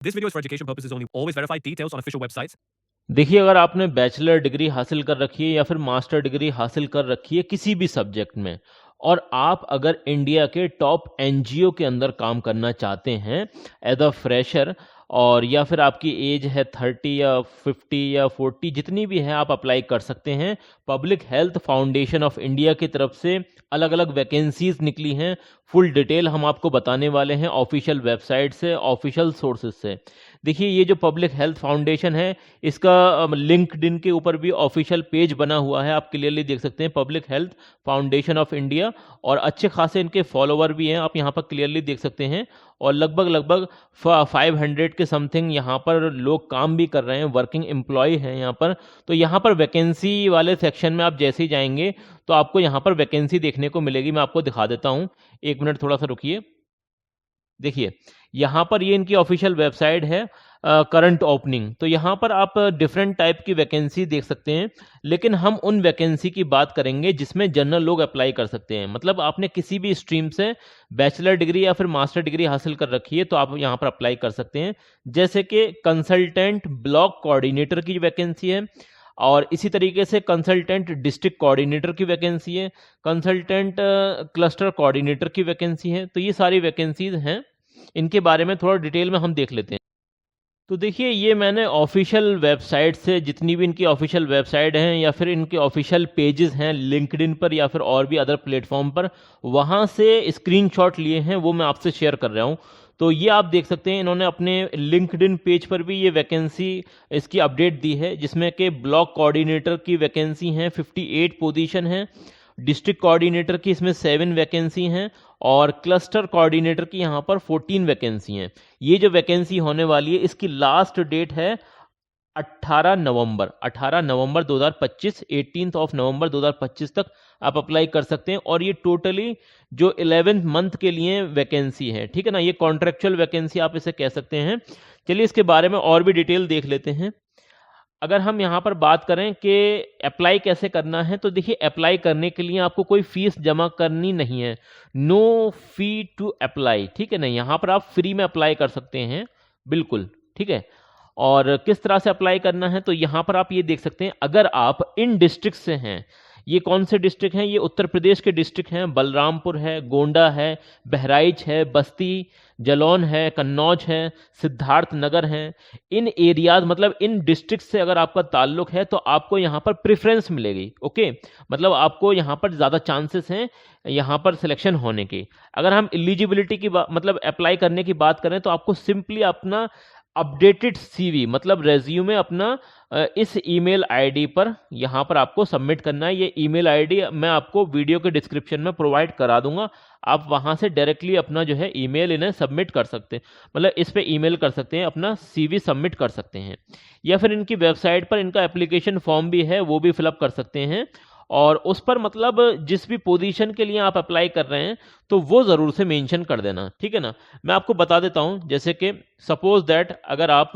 This video is for education purposes only. Always verify details on official websites. देखिए, अगर आपने bachelor degree हासिल कर रखी है या फिर मास्टर डिग्री हासिल कर रखी है किसी भी सब्जेक्ट में, और आप अगर इंडिया के टॉप एनजीओ के अंदर काम करना चाहते हैं एज अ फ्रेशर, और या फिर आपकी एज है 30 या 50 या 40 जितनी भी है, आप अप्लाई कर सकते हैं। Public health foundation of India की तरफ से अलग अलग वैकेंसीज निकली हैं। फुल डिटेल हम आपको बताने वाले हैं ऑफिशियल वेबसाइट से, ऑफिशियल सोर्सेज से। देखिए, ये जो पब्लिक हेल्थ फाउंडेशन है, इसका लिंक्डइन के ऊपर भी ऑफिशियल पेज बना हुआ है, आप क्लियरली देख सकते हैं public health foundation of India, और अच्छे खासे इनके फॉलोवर भी हैं, आप यहाँ पर क्लियरली देख सकते हैं। और लगभग 500 के समथिंग यहाँ पर लोग काम भी कर रहे हैं, वर्किंग एम्प्लॉय हैं यहाँ पर। तो यहाँ पर वैकेंसी वाले सेक्शन में आप जैसे ही जाएंगे तो आपको यहाँ पर वैकेंसी देखने को मिलेगी। मैं आपको दिखा देता हूँ, एक मिनट थोड़ा सा रुकिए। देखिए, यहाँ पर ये इनकी ऑफिशियल वेबसाइट है, करंट ओपनिंग। तो यहाँ पर आप डिफरेंट टाइप की वैकेंसी देख सकते हैं, लेकिन हम उन वैकेंसी की बात करेंगे जिसमें जनरल लोग अप्लाई कर सकते हैं। मतलब आपने किसी भी स्ट्रीम से बैचलर डिग्री या फिर मास्टर डिग्री हासिल कर रखी है तो आप यहाँ पर अप्लाई कर सकते हैं। जैसे कि कंसल्टेंट ब्लॉक कोऑर्डिनेटर की वैकेंसी है, और इसी तरीके से कंसल्टेंट डिस्ट्रिक्ट कोऑर्डिनेटर की वैकेंसी है, कंसल्टेंट क्लस्टर कोऑर्डिनेटर की वैकेंसी है। तो ये सारी वैकेंसीज हैं, इनके बारे में थोड़ा डिटेल में हम देख लेते हैं। तो देखिए, ये मैंने ऑफिशियल वेबसाइट से, जितनी भी इनकी ऑफिशियल वेबसाइट हैं या फिर इनके ऑफिशियल पेजेस हैं लिंक्डइन पर या फिर और भी अदर प्लेटफॉर्म पर, वहाँ से स्क्रीनशॉट लिए हैं, वो मैं आपसे शेयर कर रहा हूँ। तो ये आप देख सकते हैं, इन्होंने अपने लिंक्डइन पेज पर भी ये वैकेंसी इसकी अपडेट दी है, जिसमें कि ब्लॉक कोऑर्डिनेटर की वैकेंसी हैं, 58 पोजीशन हैं। डिस्ट्रिक्ट कोऑर्डिनेटर की इसमें 7 वैकेंसी हैं, और क्लस्टर कोऑर्डिनेटर की यहाँ पर 14 वैकेंसी हैं। ये जो वैकेंसी होने वाली है, इसकी लास्ट डेट है 18 नवंबर 2025, 18 ऑफ नवंबर 2025 तक आप अप्लाई कर सकते हैं। और ये टोटली जो 11th मंथ के लिए वैकेंसी है, ठीक है ना, ये कॉन्ट्रेक्चुअल वैकेंसी आप इसे कह सकते हैं। चलिए, इसके बारे में और भी डिटेल देख लेते हैं। अगर हम यहाँ पर बात करें कि अप्लाई कैसे करना है, तो देखिए, अप्लाई करने के लिए आपको कोई फीस जमा करनी नहीं है। नो फी टू अप्लाई, ठीक है ना, यहाँ पर आप फ्री में अप्लाई कर सकते हैं, बिल्कुल ठीक है। और किस तरह से अप्लाई करना है, तो यहाँ पर आप ये देख सकते हैं, अगर आप इन डिस्ट्रिक्ट से हैं, ये कौन से डिस्ट्रिक्ट हैं, ये उत्तर प्रदेश के डिस्ट्रिक्ट हैं, बलरामपुर है, गोंडा है, बहराइच है, बस्ती, जलौन है, कन्नौज है, सिद्धार्थ नगर है। इन एरियाज, मतलब इन डिस्ट्रिक्ट से अगर आपका ताल्लुक है तो आपको यहाँ पर प्रेफरेंस मिलेगी। ओके, मतलब आपको यहाँ पर ज़्यादा चांसेस हैं यहाँ पर सिलेक्शन होने की। अगर हम एलिजिबिलिटी की मतलब अप्लाई करने की बात करें, तो आपको सिंपली अपना अपडेटेड सीवी, मतलब रेज्यूमे अपना इस ईमेल आईडी पर यहाँ पर आपको सबमिट करना है। ये ईमेल आईडी मैं आपको वीडियो के डिस्क्रिप्शन में प्रोवाइड करा दूंगा, आप वहाँ से डायरेक्टली अपना जो है ईमेल इन्हें सबमिट कर सकते हैं, मतलब इस पे ईमेल कर सकते हैं, अपना सीवी सबमिट कर सकते हैं। या फिर इनकी वेबसाइट पर इनका एप्लीकेशन फॉर्म भी है, वो भी फिलअप कर सकते हैं। और उस पर मतलब जिस भी पोजीशन के लिए आप अप्लाई कर रहे हैं तो वो ज़रूर से मेंशन कर देना, ठीक है ना। मैं आपको बता देता हूं, जैसे कि सपोज दैट अगर आप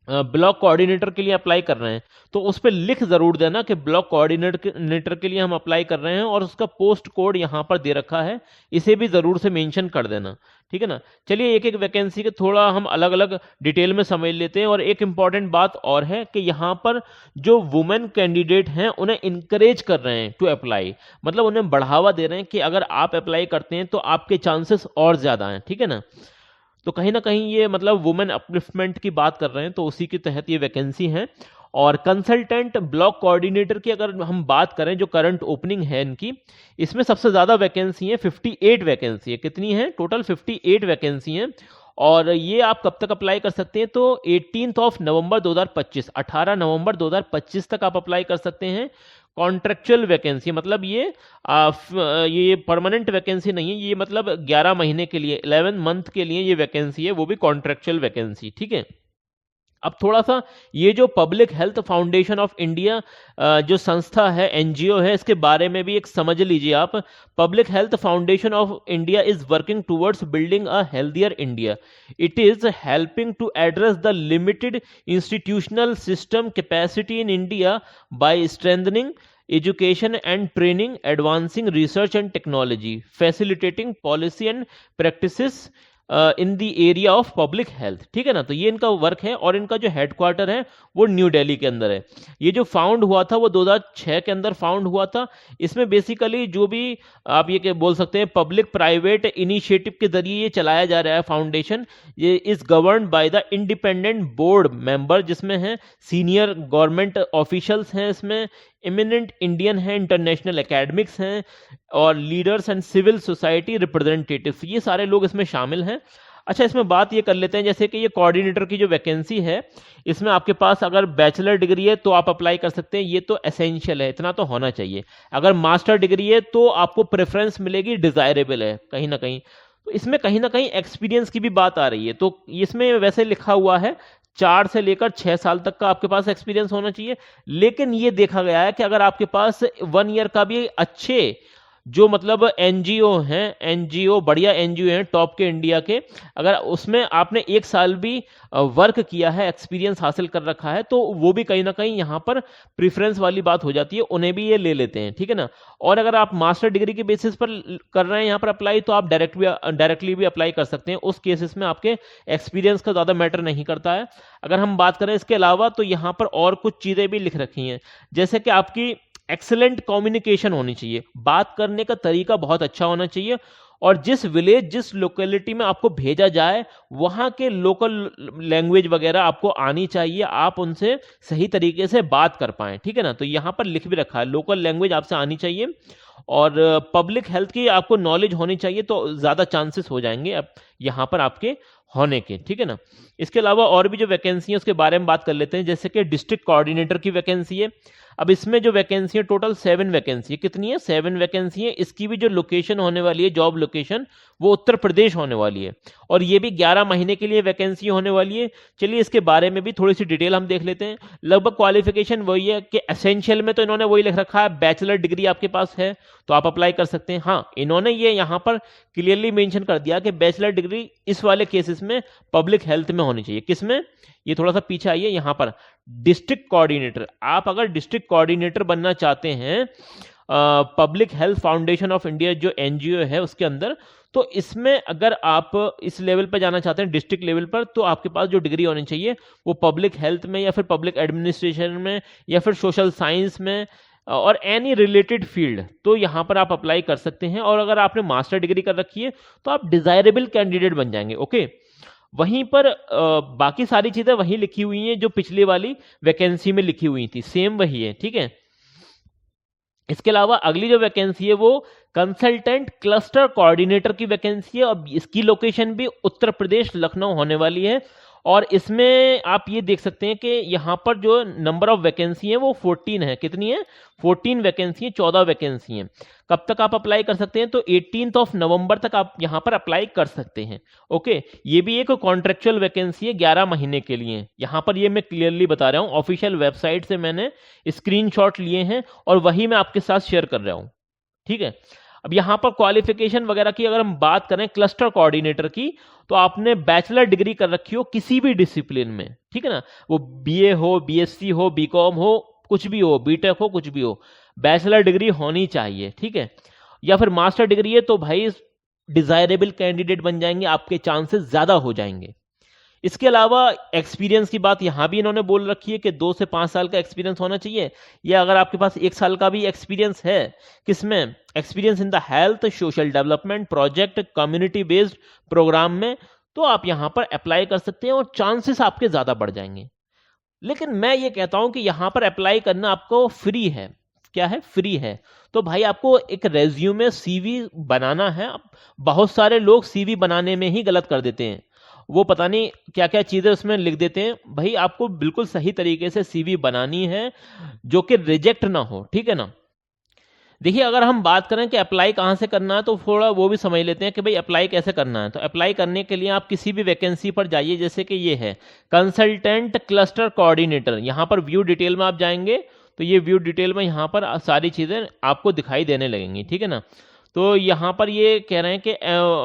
ब्लॉक कोऑर्डिनेटर के लिए अप्लाई कर रहे हैं तो उस पर लिख जरूर देना कि ब्लॉक कोऑर्डिनेटर के लिए हम अप्लाई कर रहे हैं, और उसका पोस्ट कोड यहाँ पर दे रखा है, इसे भी जरूर से मेंशन कर देना, ठीक है ना। चलिए, एक एक वैकेंसी के थोड़ा हम अलग अलग डिटेल में समझ लेते हैं। और एक इंपॉर्टेंट बात और है कि यहाँ पर जो वुमेन कैंडिडेट हैं उन्हें इंकरेज कर रहे हैं टू अप्लाई, मतलब उन्हें बढ़ावा दे रहे हैं कि अगर आप अप्लाई करते हैं तो आपके चांसेस और ज्यादा हैं, ठीक है ना। तो कहीं ना कहीं ये मतलब वुमेन अपलिफ्टमेंट की बात कर रहे हैं, तो उसी के तहत ये वैकेंसी है। और कंसल्टेंट ब्लॉक कोऑर्डिनेटर की अगर हम बात करें, जो करंट ओपनिंग है इनकी, इसमें सबसे ज्यादा वैकेंसी है, 58 वैकेंसी है। कितनी है टोटल? 58 वैकेंसी है। और ये आप कब तक अप्लाई कर सकते हैं, तो 18 ऑफ नवंबर 2025, 18 नवंबर 2025 तक आप अप्लाई कर सकते हैं। कॉन्ट्रेक्चुअल वैकेंसी, मतलब ये परमानेंट वैकेंसी नहीं है, ये मतलब 11 महीने के लिए, 11 मंथ के लिए ये वैकेंसी है, वो भी कॉन्ट्रेक्चुअल वैकेंसी, ठीक है। अब थोड़ा सा ये जो public health foundation of India जो संस्था है, एनजीओ है, इसके बारे में भी एक समझ लीजिए आप। Public health foundation of India is working towards building a healthier India. It is helping to address the limited institutional system capacity in India by strengthening education and training, advancing research and technology, facilitating policy and practices in the area of public health, ठीक है ना। तो ये इनका work है और इनका जो हेडक्वार्टर है वो न्यू दिल्ली के अंदर है। ये जो फाउंड हुआ था वो 2006 के अंदर फाउंड हुआ था। इसमें बेसिकली जो भी आप ये बोल सकते हैं पब्लिक प्राइवेट इनिशिएटिव के जरिए ये चलाया जा रहा है फाउंडेशन। ये is governed by the independent board member, जिसमें है सीनियर गवर्नमेंट ऑफिशियल्स हैं, इसमें इमिनेंट इंडियन है, इंटरनेशनल एकेडमिक्स हैं और leaders and civil society representatives, ये सारे लोग इसमें शामिल हैं। अच्छा, इसमें बात ये कर लेते हैं जैसे कि ये कोऑर्डिनेटर की जो वैकेंसी है, इसमें आपके पास अगर बैचलर डिग्री है तो आप अप्लाई कर सकते हैं, ये तो एसेंशियल है, इतना तो होना चाहिए। अगर मास्टर डिग्री है तो आपको प्रेफरेंस मिलेगी, डिजायरेबल है कहीं ना कहीं। तो इसमें कहीं ना कहीं एक्सपीरियंस की भी बात आ रही है। तो इसमें वैसे लिखा हुआ है 4 से लेकर 6 साल तक का आपके पास एक्सपीरियंस होना चाहिए, लेकिन ये देखा गया है कि अगर आपके पास 1 ईयर का भी अच्छे जो मतलब एनजीओ हैं, एनजीओ बढ़िया एनजीओ हैं टॉप के इंडिया के, अगर उसमें आपने 1 साल भी वर्क किया है, एक्सपीरियंस हासिल कर रखा है, तो वो भी कहीं ना कहीं यहाँ पर प्रेफरेंस वाली बात हो जाती है, उन्हें भी ये ले लेते हैं, ठीक है ना। और अगर आप मास्टर डिग्री के बेसिस पर कर रहे हैं यहाँ पर अप्लाई, तो आप डायरेक्टली भी अप्लाई कर सकते हैं। उस केसेस में आपके एक्सपीरियंस का ज़्यादा मैटर नहीं करता है। अगर हम बात करें इसके अलावा, तो यहाँ पर और कुछ चीज़ें भी लिख रखी हैं, जैसे कि आपकी एक्सेलेंट कम्युनिकेशन होनी चाहिए, बात करने का तरीका बहुत अच्छा होना चाहिए, और जिस विलेज जिस लोकेलिटी में आपको भेजा जाए वहां के लोकल लैंग्वेज वगैरह आपको आनी चाहिए, आप उनसे सही तरीके से बात कर पाएं, ठीक है ना। तो यहाँ पर लिख भी रखा है लोकल लैंग्वेज आपसे आनी चाहिए, और पब्लिक हेल्थ की आपको नॉलेज होनी चाहिए, तो ज़्यादा चांसेस हो जाएंगे अब यहाँ पर आपके होने के, ठीक है ना। इसके अलावा और भी जो वैकेंसी है उसके बारे में बात कर लेते हैं, जैसे कि डिस्ट्रिक्ट कोऑर्डिनेटर की वैकेंसी है। अब इसमें जो वैकेंसी है टोटल 7 वैकेंसी है। कितनी है? 7 वैकेंसी है। इसकी भी जो लोकेशन होने वाली है, जॉब लोकेशन, वो उत्तर प्रदेश होने वाली है, और ये भी 11 महीने के लिए वैकेंसी होने वाली है। चलिए इसके बारे में भी थोड़ी सी डिटेल हम देख लेते हैं। लगभग क्वालिफिकेशन वही है कि एसेंशियल में तो इन्होंने वही लिख रखा है, बैचलर डिग्री आपके पास है तो आप अप्लाई कर सकते हैं। हाँ, इन्होंने ये यहाँ पर क्लियरली मेंशन कर दिया कि बैचलर डिग्री इस वाले केसेस में पब्लिक हेल्थ में होनी चाहिए। किसमें? ये थोड़ा सा पीछे आइए, यहाँ पर डिस्ट्रिक्ट कोऑर्डिनेटर। आप अगर डिस्ट्रिक्ट कोऑर्डिनेटर बनना चाहते हैं public health foundation of India जो एनजीओ है उसके अंदर, तो इसमें अगर आप इस लेवल पर जाना चाहते हैं डिस्ट्रिक्ट लेवल पर, तो आपके पास जो डिग्री होनी चाहिए वो पब्लिक हेल्थ में या फिर पब्लिक एडमिनिस्ट्रेशन में या फिर सोशल साइंस में और एनी रिलेटेड फील्ड, तो यहाँ पर आप अप्लाई कर सकते हैं। और अगर आपने मास्टर डिग्री कर रखी है तो आप डिजायरेबल कैंडिडेट बन जाएंगे। ओके, वहीं पर बाकी सारी चीजें वही लिखी हुई हैं जो पिछली वाली वैकेंसी में लिखी हुई थी, सेम वही है, ठीक है। इसके अलावा अगली जो वैकेंसी है वो कंसल्टेंट क्लस्टर कोऑर्डिनेटर की वैकेंसी है, और इसकी लोकेशन भी उत्तर प्रदेश लखनऊ होने वाली है। और इसमें आप ये देख सकते हैं कि यहाँ पर जो नंबर ऑफ वैकेंसी है वो 14 है। कितनी है? 14 वैकेंसी है, 14 वैकेंसी है। कब तक आप अप्लाई कर सकते हैं? तो 18 नवंबर तक आप यहाँ पर अप्लाई कर सकते हैं। ओके, ये भी एक कॉन्ट्रेक्चुअल वैकेंसी है 11 महीने के लिए। यहाँ पर ये मैं क्लियरली बता रहा हूँ, ऑफिशियल वेबसाइट से मैंने स्क्रीनशॉट लिए हैं और वही मैं आपके साथ शेयर कर रहा हूँ, ठीक है। अब यहाँ पर क्वालिफिकेशन वगैरह की अगर हम बात करें क्लस्टर कोऑर्डिनेटर की, तो आपने बैचलर डिग्री कर रखी हो किसी भी डिसिप्लिन में, ठीक है ना, वो बीए हो, बीएससी हो, बीकॉम हो, कुछ भी हो, बीटेक हो, कुछ भी हो, बैचलर डिग्री होनी चाहिए, ठीक है। या फिर मास्टर डिग्री है तो भाई डिजायरेबल कैंडिडेट बन जाएंगे, आपके चांसेस ज्यादा हो जाएंगे। इसके अलावा एक्सपीरियंस की बात यहाँ भी इन्होंने बोल रखी है कि 2 से 5 साल का एक्सपीरियंस होना चाहिए, या अगर आपके पास 1 साल का भी एक्सपीरियंस है, किसमें? Experience in the health, social development project, community based programme में, तो आप यहाँ पर अप्लाई कर सकते हैं और चांसेस आपके ज्यादा बढ़ जाएंगे। लेकिन मैं ये कहता हूं कि यहाँ पर अप्लाई करना आपको फ्री है। क्या है? फ्री है। तो भाई आपको एक रेज्यूमे सीवी बनाना है। बहुत सारे लोग सीवी बनाने में ही गलत कर देते हैं, वो पता नहीं क्या क्या चीजें उसमें लिख देते हैं। भाई आपको बिल्कुल सही तरीके से सीवी बनानी है जो कि रिजेक्ट ना हो, ठीक है ना। देखिए, अगर हम बात करें कि अप्लाई कहाँ से करना है, तो थोड़ा वो भी समझ लेते हैं कि भाई अप्लाई कैसे करना है। तो अप्लाई करने के लिए आप किसी भी वैकेंसी पर जाइए, जैसे कि ये है कंसल्टेंट क्लस्टर कोऑर्डिनेटर। यहाँ पर व्यू डिटेल में आप जाएंगे तो ये व्यू डिटेल में यहाँ पर सारी चीज़ें आपको दिखाई देने लगेंगी, ठीक है ना। तो यहाँ पर ये कह रहे हैं कि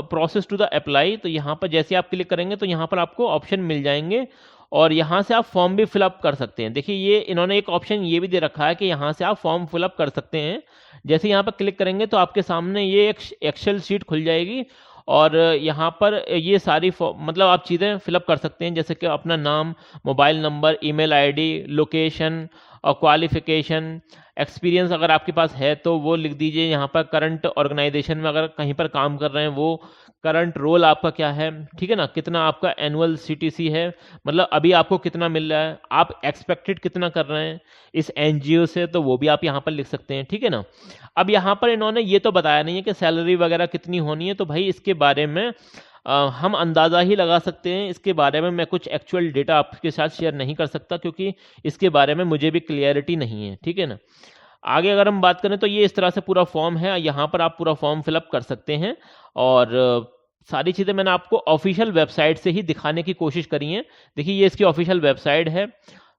प्रोसेस टू द अप्लाई, तो यहाँ पर जैसे आप क्लिक करेंगे तो यहाँ पर आपको ऑप्शन मिल जाएंगे और यहाँ से आप फॉर्म भी फिलअप कर सकते हैं। देखिए, ये इन्होंने एक ऑप्शन ये भी दे रखा है कि यहाँ से आप फॉर्म फिलअप कर सकते हैं। जैसे यहाँ पर क्लिक करेंगे तो आपके सामने ये एक एक्सेल शीट खुल जाएगी और यहाँ पर ये सारी मतलब आप चीज़ें फिलअप कर सकते हैं, जैसे कि अपना नाम, mobile number, email ID, location और क्वालिफिकेशन, एक्सपीरियंस अगर आपके पास है तो वो लिख दीजिए। यहाँ पर करंट ऑर्गेनाइजेशन में अगर कहीं पर काम कर रहे हैं वो करंट रोल आपका क्या है, ठीक है ना, कितना आपका एनुअल सीटीसी है, मतलब अभी आपको कितना मिल रहा है, आप एक्सपेक्टेड कितना कर रहे हैं इस एनजीओ से, तो वो भी आप यहाँ पर लिख सकते हैं, ठीक है ना। अब यहाँ पर इन्होंने ये तो बताया नहीं है कि सैलरी वगैरह कितनी होनी है, तो भाई इसके बारे में हम अंदाज़ा ही लगा सकते हैं। इसके बारे में मैं कुछ एक्चुअल डेटा आपके साथ शेयर नहीं कर सकता, क्योंकि इसके बारे में मुझे भी क्लियरिटी नहीं है, ठीक है ना। आगे अगर हम बात करें तो ये इस तरह से पूरा फॉर्म है, यहाँ पर आप पूरा फॉर्म फिलअप कर सकते हैं। और सारी चीज़ें मैंने आपको ऑफिशियल वेबसाइट से ही दिखाने की कोशिश करी हैं। देखिए ये इसकी ऑफिशियल वेबसाइट है,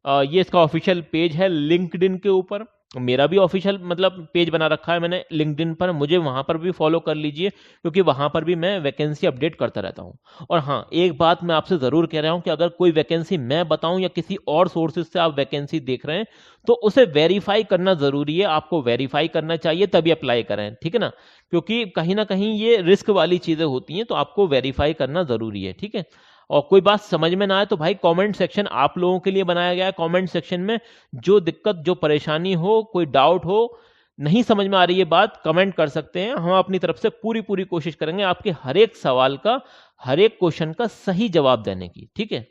ये इसका ऑफिशियल पेज है लिंक्डइन के ऊपर। मेरा भी ऑफिशियल मतलब पेज बना रखा है मैंने लिंक्डइन पर, मुझे वहाँ पर भी फॉलो कर लीजिए, क्योंकि वहाँ पर भी मैं वैकेंसी अपडेट करता रहता हूँ। और हाँ, एक बात मैं आपसे ज़रूर कह रहा हूँ कि अगर कोई वैकेंसी मैं बताऊँ या किसी और सोर्सेज से आप वैकेंसी देख रहे हैं तो उसे वेरीफाई करना ज़रूरी है। आपको वेरीफाई करना चाहिए तभी अप्लाई करें, ठीक है ना, क्योंकि कहीं ना कहीं ये रिस्क वाली चीज़ें होती हैं, तो आपको वेरीफाई करना ज़रूरी है, ठीक है। और कोई बात समझ में ना आए तो भाई कमेंट सेक्शन आप लोगों के लिए बनाया गया है। कमेंट सेक्शन में जो दिक्कत, जो परेशानी हो, कोई डाउट हो, नहीं समझ में आ रही है बात, कमेंट कर सकते हैं। हम अपनी तरफ से पूरी पूरी कोशिश करेंगे आपके हर एक सवाल का, हर एक क्वेश्चन का सही जवाब देने की, ठीक है।